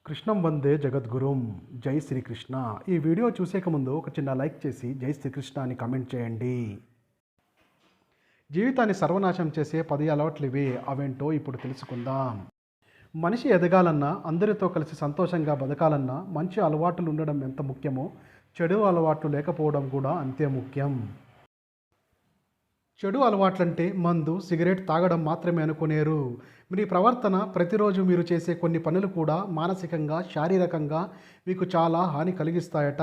కృష్ణం వందే జగద్గురుం. జై శ్రీకృష్ణ. ఈ వీడియో చూసేక ముందు ఒక చిన్న లైక్ చేసి జై శ్రీకృష్ణ అని కామెంట్ చేయండి. జీవితాన్ని సర్వనాశనం చేసే 10 అలవాట్లు ఇవి. అవేంటో ఇప్పుడు తెలుసుకుందాం. మనిషి ఎదగాలన్నా, అందరితో కలిసి సంతోషంగా బతకాలన్నా మంచి అలవాట్లు ఉండడం ఎంత ముఖ్యమో, చెడు అలవాట్లు లేకపోవడం కూడా అంతే ముఖ్యం. చెడు అలవాట్లంటే మందు, సిగరెట్ తాగడం మాత్రమే అనుకునేరు. మీ ప్రవర్తన, ప్రతిరోజు మీరు చేసే కొన్ని పనులు కూడా మానసికంగా, శారీరకంగా మీకు చాలా హాని కలిగిస్తాయట.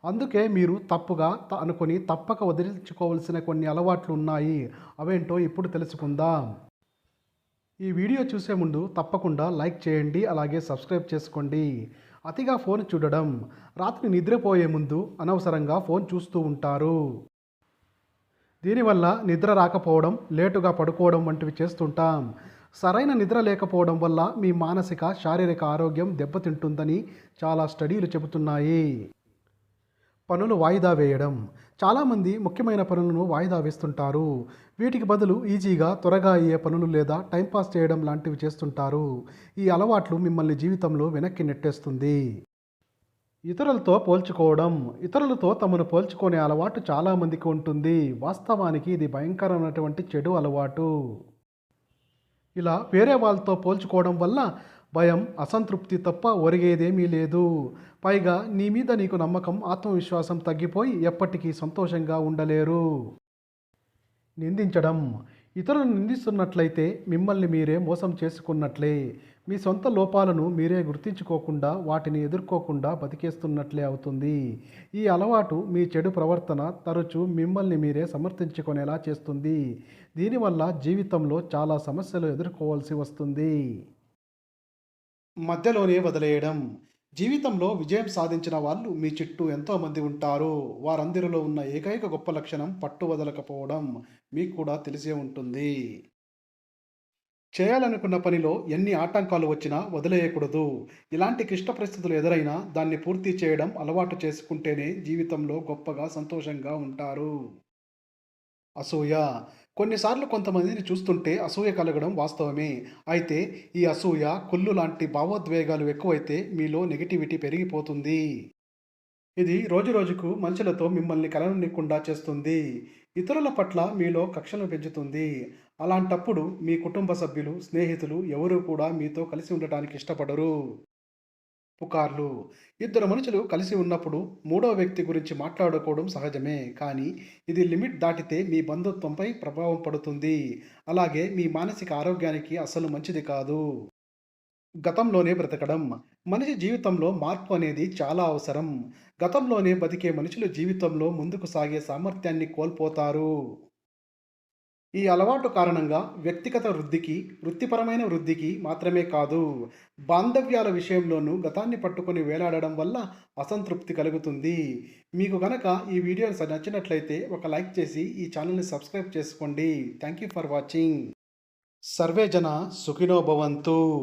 అందుకే మీరు తప్పుగా అనుకొని తప్పక వదిలించుకోవాల్సిన కొన్ని అలవాట్లు ఉన్నాయి. అవేంటో ఇప్పుడు తెలుసుకుందాం. ఈ వీడియో చూసే ముందు తప్పకుండా లైక్ చేయండి, అలాగే సబ్స్క్రైబ్ చేసుకోండి. అతిగా ఫోన్ చూడడం. రాత్రి నిద్రపోయే ముందు అనవసరంగా ఫోన్ చూస్తూ ఉంటారు. దీనివల్ల నిద్ర రాకపోవడం, లేటుగా పడుకోవడం వంటివి చేస్తుంటాం. సరైన నిద్ర లేకపోవడం వల్ల మీ మానసిక, శారీరక ఆరోగ్యం దెబ్బతింటుందని చాలా స్టడీలు చెబుతున్నాయి. పనులు వాయిదా వేయడం. చాలామంది ముఖ్యమైన పనులను వాయిదా వేస్తుంటారు. వీటికి బదులు ఈజీగా, త్వరగా అయ్యే పనులు లేదా టైంపాస్ చేయడం లాంటివి చేస్తుంటారు. ఈ అలవాట్లు మిమ్మల్ని జీవితంలో వెనక్కి నెట్టేస్తుంది. ఇతరులతో పోల్చుకోవడం. ఇతరులతో తమను పోల్చుకునే అలవాటు చాలామందికి ఉంటుంది. వాస్తవానికి ఇది భయంకరమైనటువంటి చెడు అలవాటు. ఇలా వేరే వాళ్ళతో పోల్చుకోవడం వల్ల భయం, అసంతృప్తి తప్ప ఒరిగేదేమీ లేదు. పైగా నీ మీద నీకు నమ్మకం, ఆత్మవిశ్వాసం తగ్గిపోయి ఎప్పటికీ సంతోషంగా ఉండలేరు. నిందించడం. ఇతరులను నిందిస్తున్నట్లయితే మిమ్మల్ని మీరే మోసం చేసుకున్నట్లే. మీ సొంత లోపాలను మీరే గుర్తించుకోకుండా, వాటిని ఎదుర్కోకుండా బతికేస్తున్నట్లే అవుతుంది. ఈ అలవాటు మీ చెడు ప్రవర్తన తరచూ మిమ్మల్ని మీరే సమర్థించుకునేలా చేస్తుంది. దీనివల్ల జీవితంలో చాలా సమస్యలు ఎదుర్కోవాల్సి వస్తుంది. మధ్యలోనే వదిలేయడం. జీవితంలో విజయం సాధించిన వాళ్ళు మీ చుట్టూ ఎంతోమంది ఉంటారు. వారందరిలో ఉన్న ఏకైక గొప్ప లక్షణం పట్టు వదలకపోవడం. మీకు కూడా తెలిసే ఉంటుంది. చేయాలనుకున్న పనిలో ఎన్ని ఆటంకాలు వచ్చినా వదిలేయకూడదు. ఇలాంటి క్లిష్ట పరిస్థితులు ఎదురైనా దాన్ని పూర్తి చేయడం అలవాటు చేసుకుంటేనే జీవితంలో గొప్పగా, సంతోషంగా ఉంటారు. అసూయ. కొన్నిసార్లు కొంతమందిని చూస్తుంటే అసూయ కలగడం వాస్తవమే. అయితే ఈ అసూయ, కుళ్ళు లాంటి భావోద్వేగాలు ఎక్కువైతే మీలో నెగటివిటీ పెరిగిపోతుంది. ఇది రోజురోజుకు మనుషులతో మిమ్మల్ని కలవనీయకుండా చేస్తుంది. ఇతరుల పట్ల మీలో కక్షను పెంచుతుంది. అలాంటప్పుడు మీ కుటుంబ సభ్యులు, స్నేహితులు ఎవరూ కూడా మీతో కలిసి ఉండటానికి ఇష్టపడరు. పుకార్లు. ఇద్దరు మనుషులు కలిసి ఉన్నప్పుడు మూడో వ్యక్తి గురించి మాట్లాడుకోవడం సహజమే. కానీ ఇది లిమిట్ దాటితే మీ బంధుత్వంపై ప్రభావం పడుతుంది. అలాగే మీ మానసిక ఆరోగ్యానికి అసలు మంచిది కాదు. గతంలోనే బ్రతకడం. మనిషి జీవితంలో మార్పు అనేది చాలా అవసరం. గతంలోనే బతికే మనుషులు జీవితంలో ముందుకు సాగే సామర్థ్యాన్ని కోల్పోతారు. ఈ అలవాటు కారణంగా వ్యక్తిగత వృద్ధికి, వృత్తిపరమైన వృద్ధికి మాత్రమే కాదు, బాంధవ్యాల విషయంలోనూ గతాన్ని పట్టుకొని వేలాడడం వల్ల అసంతృప్తి కలుగుతుంది. మీకు గనక ఈ వీడియో నచ్చినట్లయితే ఒక లైక్ చేసి ఈ ఛానల్ని సబ్స్క్రైబ్ చేసుకోండి. Thank you for watching. Survey జన సుఖినో భవంతు.